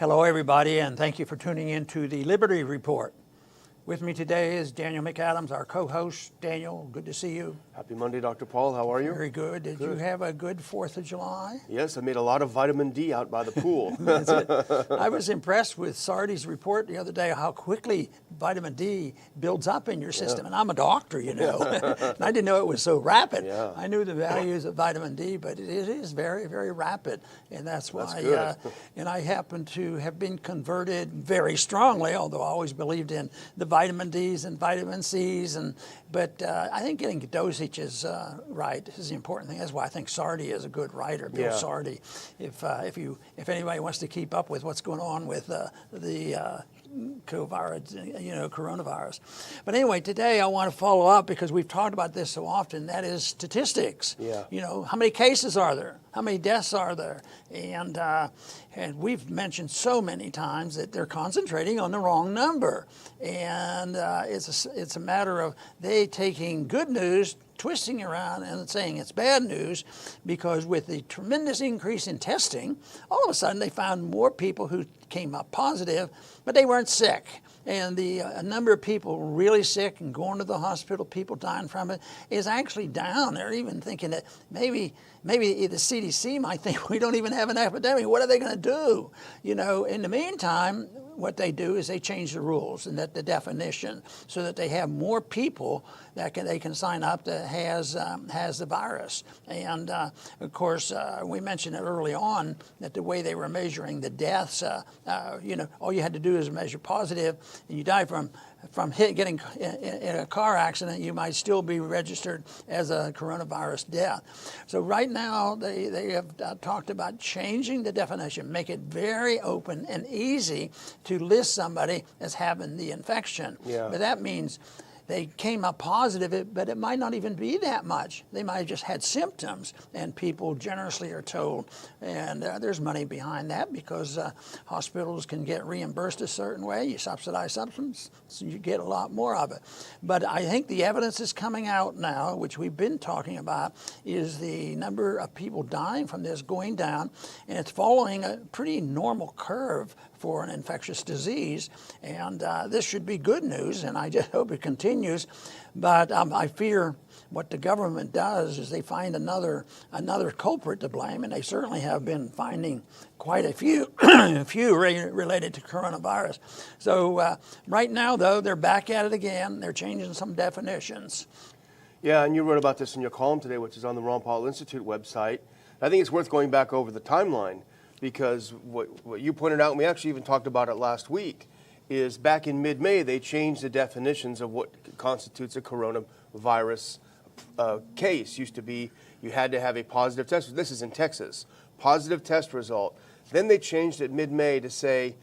Hello, everybody, and thank you for tuning in to the Liberty Report. With me today is Daniel McAdams, our co-host. Daniel, good to see you. Happy Monday, Dr. Paul. How are you? Very good. Did you have a good 4th of July? Yes, I made a lot of vitamin D out by the pool. That's it. I was impressed with Sardi's report the other day how quickly vitamin D builds up in your system. And I'm a doctor, you know. And I didn't know it was so rapid. Yeah. I knew the values of vitamin D, but it is very, very rapid. And that's why, and I happen to have been converted very strongly, although I always believed in the vitamin Ds and vitamin Cs. But I think getting dosages right is the important thing. That's why I think Sardi is a good writer, Bill Sardi. If anybody wants to keep up with what's going on with the coronavirus. But anyway, today I want to follow up because we've talked about this so often. That is statistics. Yeah. You know, how many cases are there? How many deaths are there? And we've mentioned so many times that they're concentrating on the wrong number. And it's a matter of they taking good news, twisting around and saying it's bad news, because with the tremendous increase in testing, all of a sudden they found more people who came up positive, but they weren't sick. And a number of people really sick and going to the hospital, people dying from it, is actually down. They're even thinking that maybe the CDC might think we don't even have an epidemic. What are they going to do? You know, in the meantime, what they do is they change the rules and the definition so that they have more people that they can sign up that has the virus. And of course, we mentioned it early on that the way they were measuring the deaths, all you had to do is measure positive, and you die from getting in a car accident, you might still be registered as a coronavirus death. So right now, they have talked about changing the definition, make it very open and easy to list somebody as having the infection. Yeah. But that means they came up positive, but it might not even be that much. They might have just had symptoms, and people generously are told. And there's money behind that because hospitals can get reimbursed a certain way. You subsidize substance, so you get a lot more of it. But I think the evidence is coming out now, which we've been talking about, is the number of people dying from this going down, and it's following a pretty normal curve for an infectious disease, and this should be good news, and I just hope it continues. But I fear what the government does is they find another culprit to blame, and they certainly have been finding quite a few related to coronavirus. So right now, though, they're back at it again. They're changing some definitions. Yeah, and you wrote about this in your column today, which is on the Ron Paul Institute website. I think it's worth going back over the timeline, because what you pointed out, and we actually even talked about it last week, is back in mid-May, they changed the definitions of what constitutes a coronavirus case. Used to be you had to have a positive test. This is in Texas. Positive test result. Then they changed it mid-May to say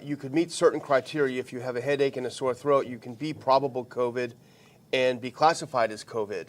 you could meet certain criteria. If you have a headache and a sore throat, you can be probable COVID and be classified as COVID.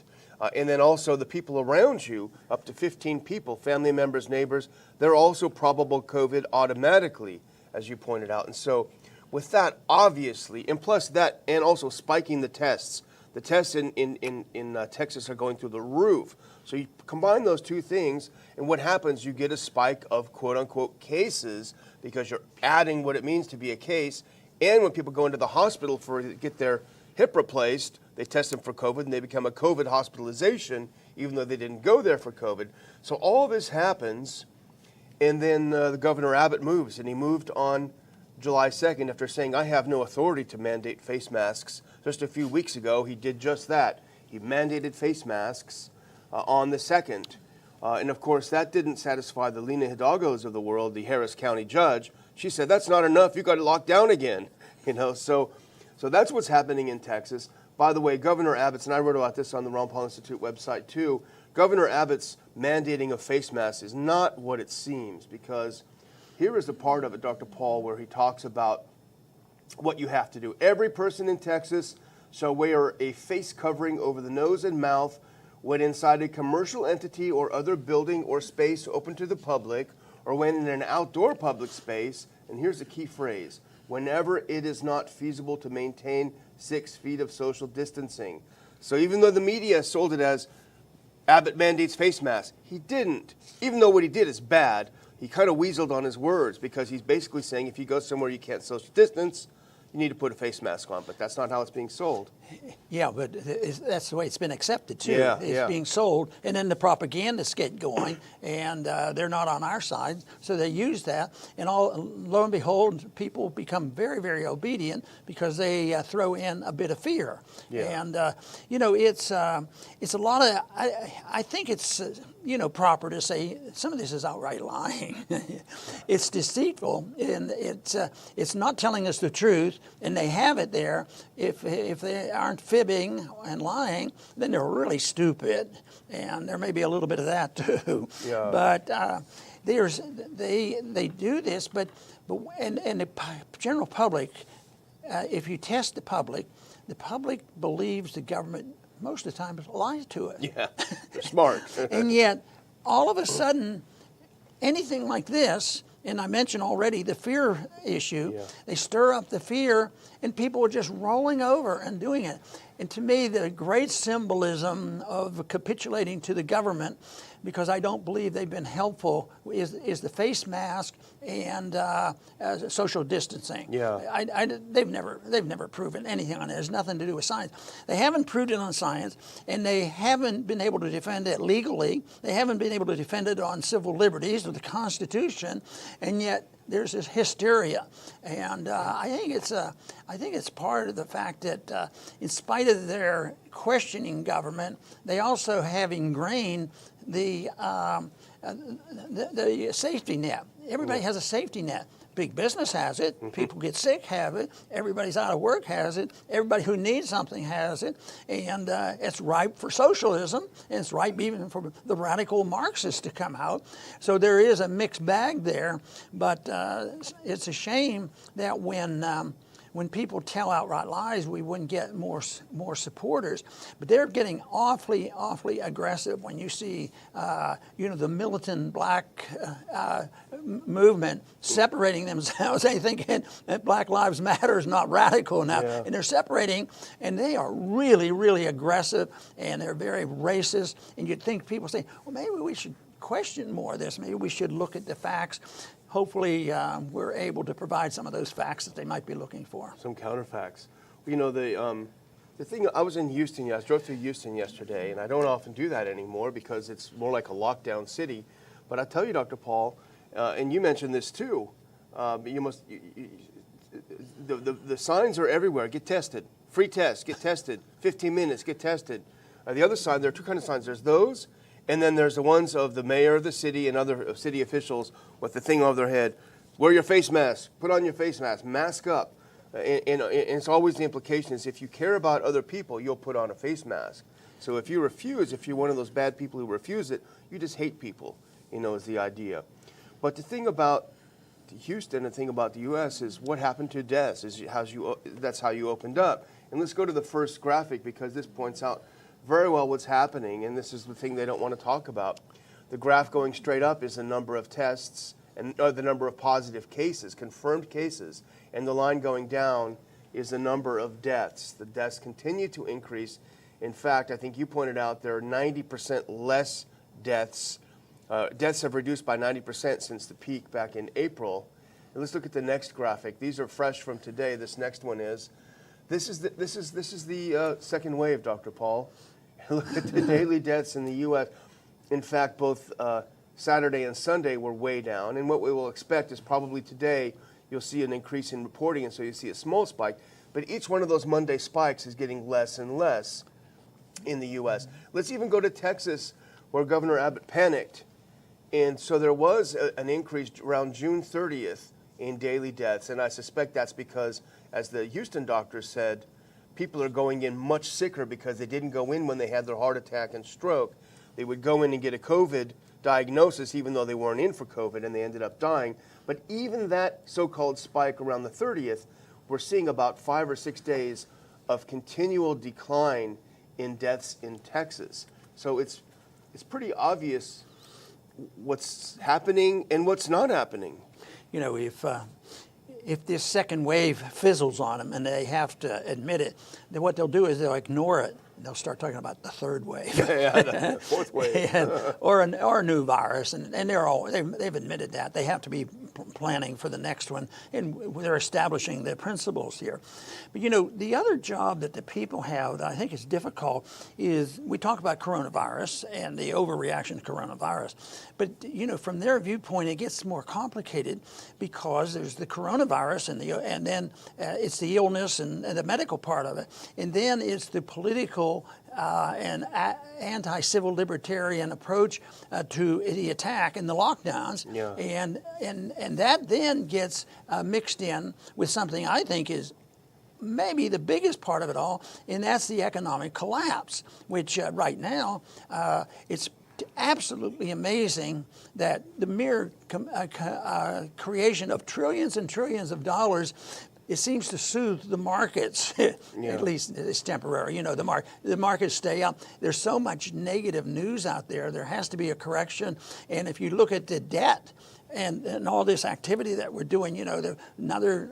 And then also the people around you, up to 15 people, family members, neighbors, they're also probable COVID automatically, as you pointed out. And so with that, obviously, and plus that, and also spiking the tests in Texas are going through the roof. So you combine those two things, and what happens, you get a spike of quote-unquote cases because you're adding what it means to be a case. And when people go into the hospital to get their hip replaced, they test them for COVID, and they become a COVID hospitalization, even though they didn't go there for COVID. So all this happens, and then the Governor Abbott moves, and he moved on July 2nd after saying, I have no authority to mandate face masks. Just a few weeks ago, he did just that. He mandated face masks on the 2nd. And of course, that didn't satisfy the Lena Hidalgos of the world, the Harris County judge. She said, that's not enough. You got to lock down again. So that's what's happening in Texas. By the way, Governor Abbott's, and I wrote about this on the Ron Paul Institute website too, Governor Abbott's mandating of face masks is not what it seems, because here is the part of it, Dr. Paul, where he talks about what you have to do. Every person in Texas shall wear a face covering over the nose and mouth when inside a commercial entity or other building or space open to the public, or when in an outdoor public space, and here's the key phrase, whenever it is not feasible to maintain 6 feet of social distancing. So even though the media sold it as Abbott mandates face masks, he didn't. Even though what he did is bad, he kind of weaseled on his words because he's basically saying if you go somewhere you can't social distance, you need to put a face mask on, but that's not how it's being sold. Yeah, but that's the way it's been accepted too. Yeah, it's being sold, and then the propagandists get going, and they're not on our side, so they use that, and lo and behold, people become very, very obedient because they throw in a bit of fear. Yeah. And it's a lot of. I think it's proper to say some of this is outright lying. It's deceitful, and it's not telling us the truth, and they have it there. If they aren't fibbing and lying, then they're really stupid, and there may be a little bit of that too. Yeah. But they do this, but the general public, if you test the public believes the government most of the time lies to it. Yeah, they're smart. And yet, all of a sudden, anything like this, and I mentioned already the fear issue, they stir up the fear, and people are just rolling over and doing it. And to me, the great symbolism of capitulating to the government, because I don't believe they've been helpful, is the face mask and social distancing. Yeah. They've never proven anything on it. It has nothing to do with science. They haven't proved it on science, and they haven't been able to defend it legally. They haven't been able to defend it on civil liberties or the Constitution, and yet there's this hysteria, and I think it's part of the fact that in spite of their questioning government, they also have ingrained the safety net. Everybody has a safety net. Big business has it. Mm-hmm. People get sick have it. Everybody's out of work has it. Everybody who needs something has it. And it's ripe for socialism. And it's ripe even for the radical Marxists to come out. So there is a mixed bag there. But it's a shame that when people tell outright lies, we wouldn't get more supporters. But they're getting awfully aggressive when you see, the militant black movement separating themselves. They think that Black Lives Matter is not radical enough, and they're separating, and they are really aggressive, and they're very racist. And you'd think people say, well, maybe we should question more of this. Maybe we should look at the facts. Hopefully, we're able to provide some of those facts that they might be looking for. Some counterfacts. The thing, I was in Houston, I drove through Houston yesterday, and I don't often do that anymore because it's more like a lockdown city. But I tell you, Dr. Paul, and you mentioned this too, the signs are everywhere. Get tested. Free test. Get tested. 15 minutes. Get tested. The other sign, there are two kinds of signs. There's those, and then there's the ones of the mayor of the city and other city officials with the thing over their head. Wear your face mask. Put on your face mask. Mask up. And it's always the implication is if you care about other people, you'll put on a face mask. So if you refuse, if you're one of those bad people who refuse it, you just hate people, is the idea. But the thing about Houston, the thing about the U.S. is what happened to deaths. That's how you opened up. And let's go to the first graphic because this points out very well what's happening, and this is the thing they don't want to talk about. The graph going straight up is the number of tests and the number of positive cases, confirmed cases, and the line going down is the number of deaths. The deaths continue to increase. In fact, I think you pointed out there are 90% less deaths. Deaths have reduced by 90% since the peak back in April. And let's look at the next graphic. These are fresh from today. This next one is. This is the second wave, Dr. Paul. Look at the daily deaths in the U.S. In fact, both Saturday and Sunday were way down. And what we will expect is probably today you'll see an increase in reporting, and so you see a small spike. But each one of those Monday spikes is getting less and less in the U.S. Let's even go to Texas, where Governor Abbott panicked. And so there was an increase around June 30th in daily deaths. And I suspect that's because, as the Houston doctors said, people are going in much sicker because they didn't go in when they had their heart attack and stroke. They would go in and get a COVID diagnosis even though they weren't in for COVID, and they ended up dying. But even that so-called spike around the 30th, we're seeing about 5 or 6 days of continual decline in deaths in Texas. So it's pretty obvious what's happening and what's not happening. if this second wave fizzles on them and they have to admit it, then what they'll do is they'll ignore it. They'll start talking about the third wave, the fourth wave, or a new virus, and they've admitted that they have to be planning for the next one, and they're establishing the principles here. But the other job that the people have that I think is difficult is we talk about coronavirus and the overreaction to coronavirus, but from their viewpoint it gets more complicated because there's the coronavirus and then it's the illness and the medical part of it, and then it's the political and anti-civil libertarian approach to the attack and the lockdowns, yeah. and that then gets mixed in with something I think is maybe the biggest part of it all, and that's the economic collapse, which right now it's absolutely amazing that the mere creation of trillions and trillions of dollars, it seems to soothe the markets. Yeah. At least it's temporary. The markets stay up. There's so much negative news out there. There has to be a correction. And if you look at the debt and all this activity that we're doing, another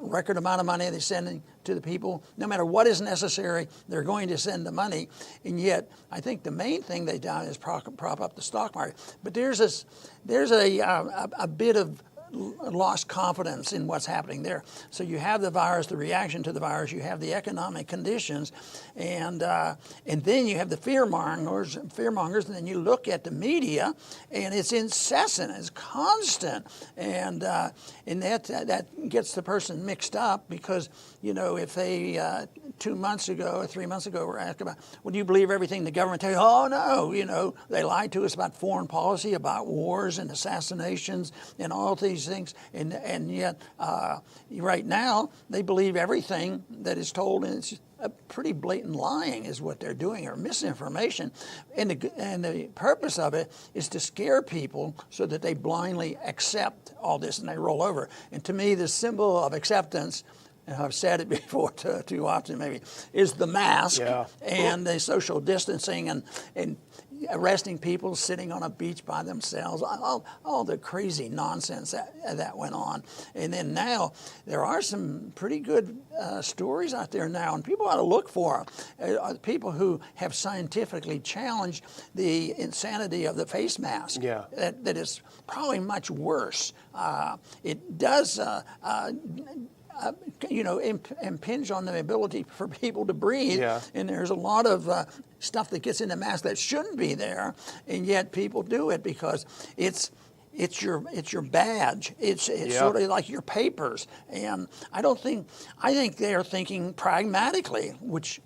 record amount of money they're sending to the people. No matter what is necessary, they're going to send the money. And yet, I think the main thing they've done is prop up the stock market. But there's a bit of lost confidence in what's happening there. So you have the virus, the reaction to the virus, you have the economic conditions, and then you have the fearmongers, and then you look at the media, and it's incessant, it's constant, and that gets the person mixed up because if they 2 months ago or 3 months ago were asked about, well, do you believe everything the government tells you? Oh no, they lied to us about foreign policy, about wars and assassinations and all these things, and yet right now they believe everything that is told, and it's a pretty blatant lying is what they're doing, or misinformation, and the purpose of it is to scare people so that they blindly accept all this and they roll over. And to me, the symbol of acceptance, and I've said it before too often maybe, is the mask, yeah. and the social distancing and arresting people sitting on a beach by themselves, all the crazy nonsense that went on. And then now there are some pretty good stories out there now, and people ought to look for them. People who have scientifically challenged the insanity of the face mask. Yeah. That is probably much worse. It does impinge on the ability for people to breathe. Yeah. And there's a lot of stuff that gets in the mask that shouldn't be there, and yet people do it because it's your badge. It's Yeah. sort of like your papers. And I think they're thinking pragmatically, which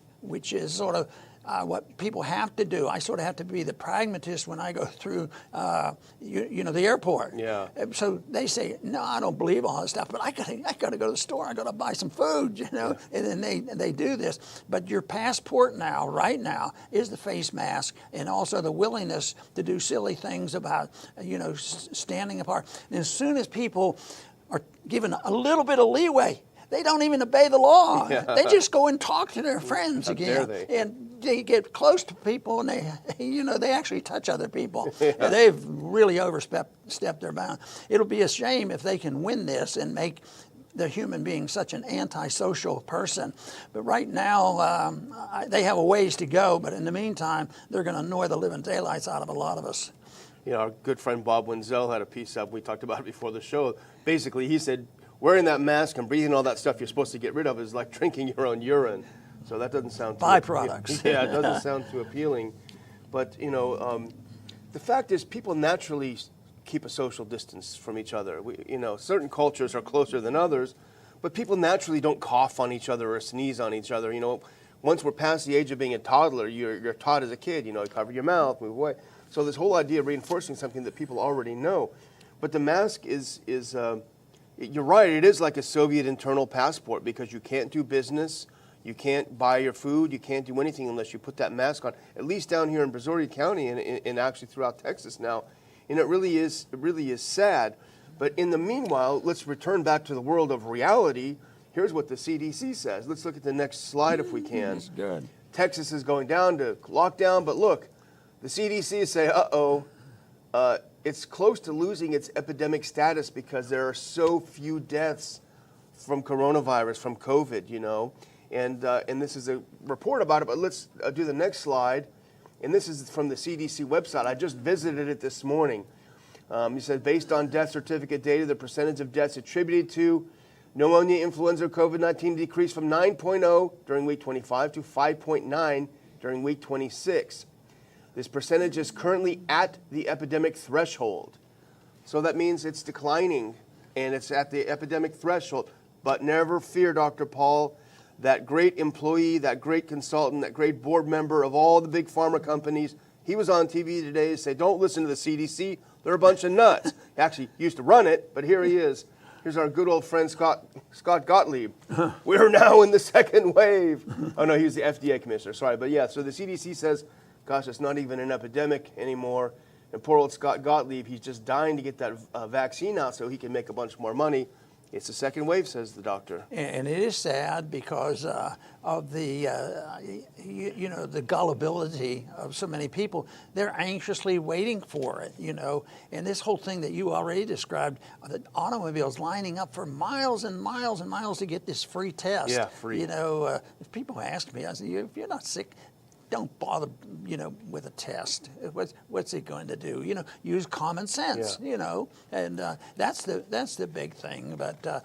is sort of what people have to do. I sort of have to be the pragmatist when I go through, the airport. Yeah. So they say, no, I don't believe all this stuff, but I gotta go to the store. I gotta buy some food, And then they do this. But your passport now, right now, is the face mask, and also the willingness to do silly things about, standing apart. And as soon as people are given a little bit of leeway, they don't even obey the law. Yeah. They just go and talk to their friends How again, dare they. and they get close to people, and they actually touch other people. Yeah. They've really overstepped their bounds. It'll be a shame if they can win this and make the human being such an antisocial person. But right now, they have a ways to go. But in the meantime, they're going to annoy the living daylights out of a lot of us. Our good friend Bob Wenzel had a piece up. We talked about it before the show. Basically, he said, wearing that mask and breathing all that stuff you're supposed to get rid of is like drinking your own urine. So that doesn't sound too byproducts. Yeah, it doesn't sound too appealing. But the fact is, people naturally keep a social distance from each other. Certain cultures are closer than others, but people naturally don't cough on each other or sneeze on each other. Once we're past the age of being a toddler, you're taught as a kid. Cover your mouth, move away. So this whole idea of reinforcing something that people already know, but the mask is. You're right, it is like a Soviet internal passport because you can't do business, you can't buy your food, you can't do anything unless you put that mask on, at least down here in Brazoria County and actually throughout Texas now. And it really is sad. But in the meanwhile, let's return back to the world of reality. Here's what the CDC says. Let's look at the next slide if we can. That's good. Texas is going down to lockdown, but look, the CDC is saying, it's close to losing its epidemic status because there are so few deaths from coronavirus, from COVID, you know. And this is a report about it, but let's do the next slide. And this is from the CDC website. I just visited it this morning. He said, based on death certificate data, the percentage of deaths attributed to pneumonia, influenza, or COVID-19 decreased from 9.0 during week 25 to 5.9 during week 26. This percentage is currently at the epidemic threshold. So that means it's declining, and it's at the epidemic threshold. But never fear, Dr. Paul, that great employee, that great consultant, that great board member of all the big pharma companies, he was on TV today to say, don't listen to the CDC. They're a bunch of nuts. He actually used to run it, but here he is. Here's our good old friend, Scott Gottlieb. We're now in the second wave. Oh, no, he was the FDA commissioner. Sorry. But, yeah, so the CDC says, gosh, it's not even an epidemic anymore. And poor old Scott Gottlieb, he's just dying to get that vaccine out so he can make a bunch more money. It's the second wave, says the doctor. And it is sad because of the, the gullibility of so many people. They're anxiously waiting for it, you know. And this whole thing that you already described, the automobiles lining up for miles and miles and miles to get this free test. Yeah, free. You know, if people ask me, I say, if you're not sick, don't bother, with a test. What's it going to do? Use common sense. Yeah. And that's the big thing. But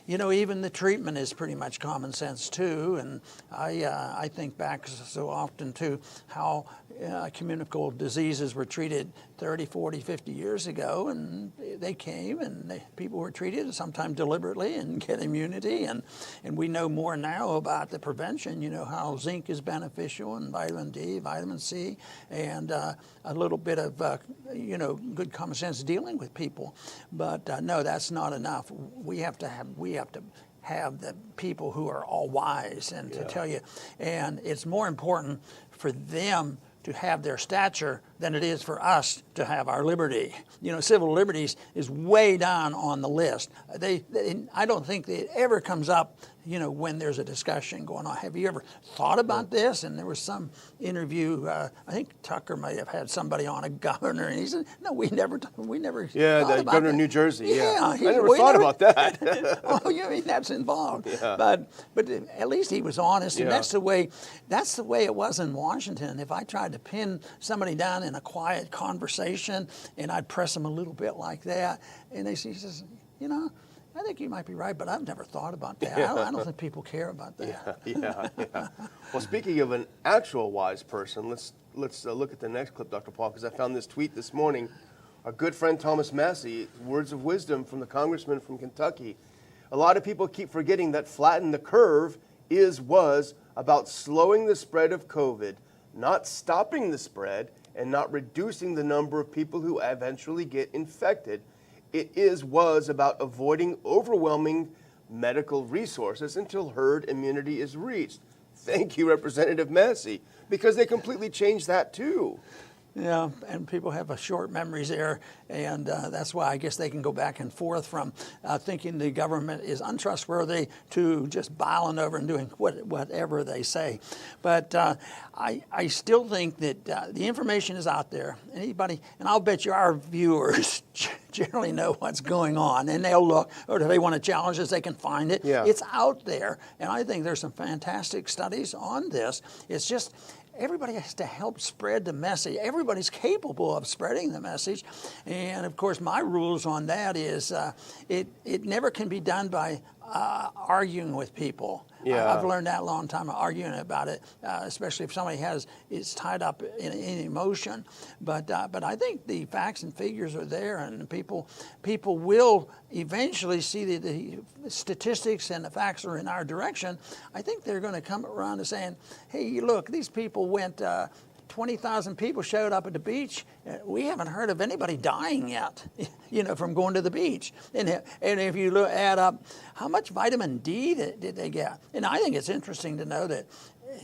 even the treatment is pretty much common sense too. And I think back so often to how communicable diseases were treated 30, 40, 50 years ago, and they came and people were treated sometimes deliberately and get immunity. And we know more now about the prevention. How zinc is beneficial, and vitamin D, vitamin C, and a little bit of good common sense dealing with people. But no, that's not enough. We have to have the people who are all wise and to tell you, and it's more important for them to have their stature than it is for us to have our liberty. Civil liberties is way down on the list. I don't think it ever comes up, when there's a discussion going on. Have you ever thought about this? And there was some interview, I think Tucker may have had somebody on, a governor, and he said, no, we never Yeah, thought the about governor of that. New Jersey, yeah. I we never thought about that. Oh, you mean that's involved? Yeah. But at least he was honest, and Yeah. that's the way it was in Washington. If I tried to pin somebody down in a quiet conversation, and I'd press them a little bit like that, and he says, I think you might be right, but I've never thought about that. I don't think people care about that. Yeah. Well, speaking of an actual wise person, let's look at the next clip, Dr. Paul, because I found this tweet this morning. Our good friend Thomas Massey, words of wisdom from the congressman from Kentucky. A lot of people keep forgetting that flatten the curve was about slowing the spread of COVID, not stopping the spread, and not reducing the number of people who eventually get infected. It was about avoiding overwhelming medical resources until herd immunity is reached. Thank you, Representative Massey, because they completely changed that too. Yeah, and people have a short memories there, and that's why I guess they can go back and forth from thinking the government is untrustworthy to just boiling over and doing whatever they say. But I still think that the information is out there. Anybody, and I'll bet you our viewers generally know what's going on, and they'll look, or if they want to challenge us, they can find it. Yeah. It's out there, and I think there's some fantastic studies on this. It's just, everybody has to help spread the message. Everybody's capable of spreading the message. And of course, my rules on that is it never can be done by arguing with people. Yeah. I've learned that a long time, arguing about it, especially if somebody is tied up in emotion. But I think the facts and figures are there, and people will eventually see the statistics and the facts are in our direction. I think they're going to come around to saying, hey, look, these people went, 20,000 people showed up at the beach. We haven't heard of anybody dying yet, from going to the beach. And if you add up how much vitamin D did they get, and I think it's interesting to know that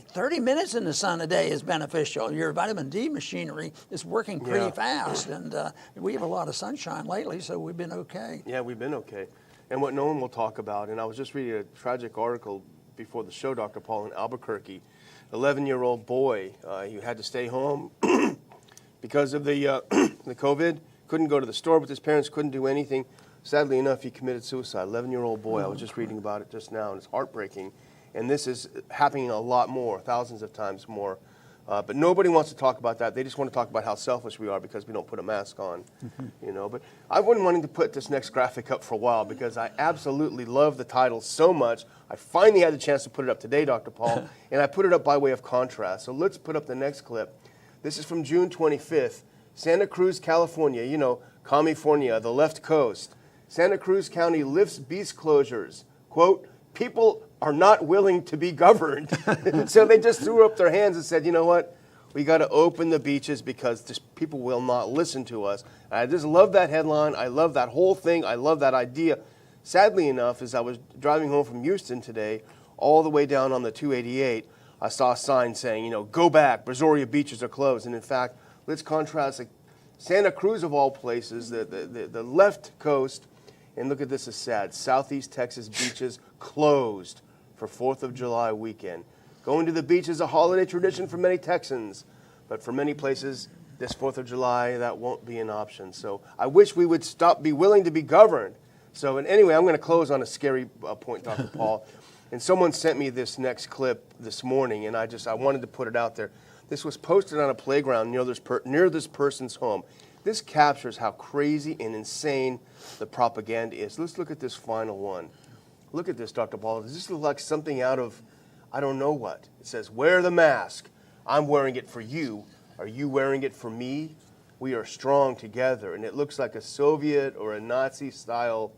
30 minutes in the sun a day is beneficial. Your vitamin D machinery is working pretty fast, and we have a lot of sunshine lately, so we've been okay. Yeah, we've been okay. And what no one will talk about, and I was just reading a tragic article before the show, Dr. Paul, in Albuquerque. 11-year-old boy, he had to stay home because of the COVID. couldn't go to the store with his parents, couldn't do anything. Sadly enough, he committed suicide. 11-year-old boy. I was just reading about it just now, and it's heartbreaking. And this is happening a lot more, thousands of times more. But nobody wants to talk about that. They just want to talk about how selfish we are because we don't put a mask on, you know. But I've been wanting to put this next graphic up for a while because I absolutely love the title so much. I finally had the chance to put it up today, Dr. Paul, and I put it up by way of contrast. So let's put up the next clip. This is from June 25th, Santa Cruz, California, you know, California, the left coast. Santa Cruz County lifts beach closures. Quote, people are not willing to be governed. So they just threw up their hands and said, you know what? We got to open the beaches because just people will not listen to us. And I just love that headline. I love that whole thing. I love that idea. Sadly enough, as I was driving home from Houston today, all the way down on the 288, I saw a sign saying, you know, go back. Brazoria beaches are closed. And in fact, let's contrast like Santa Cruz of all places, the left coast. And look at this, is sad. Southeast Texas beaches closed for 4th of July weekend. Going to the beach is a holiday tradition for many Texans, but for many places, this 4th of July, that won't be an option. So I wish we would be willing to be governed. So and anyway, I'm going to close on a scary point, Dr. Paul. And someone sent me this next clip this morning, and I wanted to put it out there. This was posted on a playground near this person's home. This captures how crazy and insane the propaganda is. Let's look at this final one. Look at this, Dr. Paul. Does this look like something out of, I don't know what? It says, wear the mask. I'm wearing it for you. Are you wearing it for me? We are strong together. And it looks like a Soviet or a Nazi style,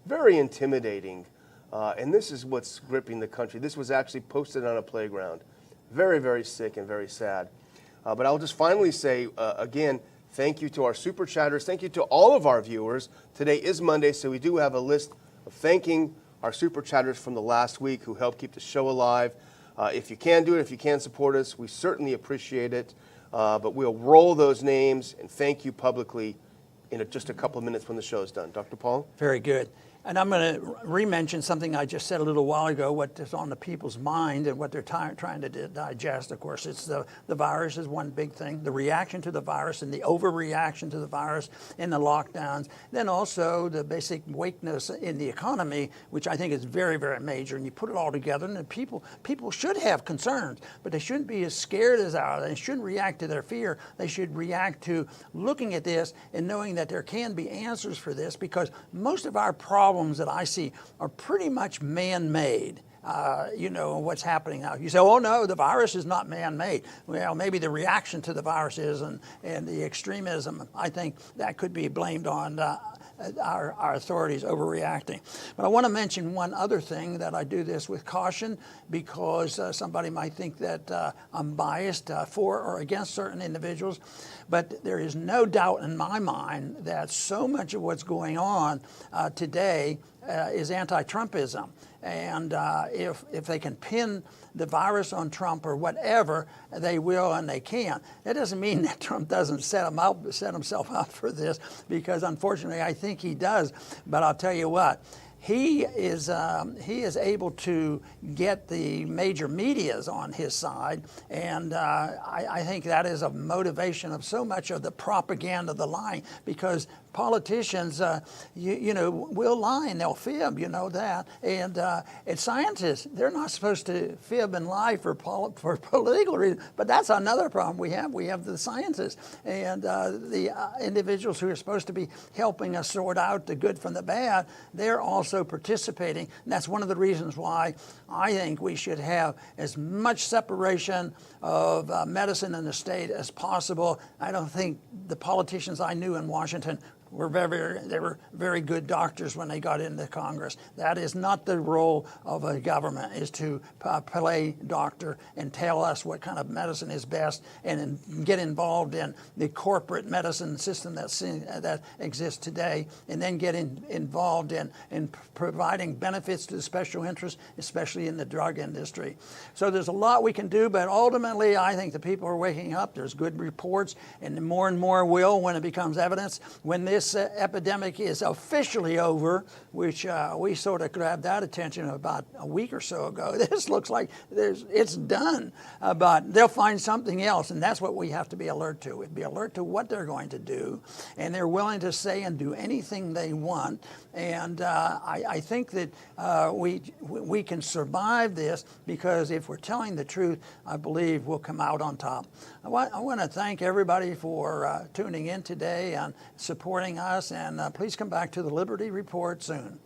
very intimidating. And this is what's gripping the country. This was actually posted on a playground. Very, very sick and very sad. But I'll just finally say, again, thank you to our super chatters. Thank you to all of our viewers. Today is Monday, so we do have a list of thanking our super chatters from the last week who helped keep the show alive. If you can do it, if you can support us, we certainly appreciate it. But we'll roll those names and thank you publicly in just a couple of minutes when the show is done. Dr. Paul? Very good. And I'm going to re-mention something I just said a little while ago, what is on the people's mind and what they're trying to digest. Of course, it's the virus is one big thing, the reaction to the virus and the overreaction to the virus and the lockdowns. Then also the basic weakness in the economy, which I think is very, very major. And you put it all together, and people should have concerns, but they shouldn't be as scared as ours. They shouldn't react to their fear. They should react to looking at this and knowing that there can be answers for this, because most of our problems that I see are pretty much man-made. You know, what's happening now. You say, oh no, the virus is not man-made. Well, maybe the reaction to the virus is, and the extremism, I think that could be blamed on our authorities overreacting. But I want to mention one other thing, that I do this with caution, because somebody might think that I'm biased for or against certain individuals. But there is no doubt in my mind that so much of what's going on today is anti-Trumpism. And if they can pin the virus on Trump or whatever, they will and they can. That doesn't mean that Trump doesn't set himself up for this, because unfortunately I think he does. But I'll tell you what, he is able to get the major medias on his side, and I think that is a motivation of so much of the propaganda, the lying, because politicians, you know, will lie and they'll fib, you know that, and scientists, they're not supposed to fib and lie for political reasons, but that's another problem we have. We have the scientists and the individuals who are supposed to be helping us sort out the good from the bad. They're also participating, and that's one of the reasons why I think we should have as much separation of medicine and the state as possible. I don't think the politicians I knew in Washington they were very good doctors when they got into Congress. That is not the role of a government, is to play doctor and tell us what kind of medicine is best, and get involved in the corporate medicine system that exists today, and then get involved in providing benefits to the special interests, especially in the drug industry. So there's a lot we can do, but ultimately I think the people are waking up. There's good reports, and more will when it becomes evidence. When this epidemic is officially over, which we sort of grabbed that attention about a week or so ago. This looks like it's done, but they'll find something else, and that's what we have to be alert to. We'd be alert to what they're going to do, and they're willing to say and do anything they want. And I think that we can survive this, because if we're telling the truth, I believe we'll come out on top. I want to thank everybody for tuning in today and supporting us, and please come back to the Liberty Report soon.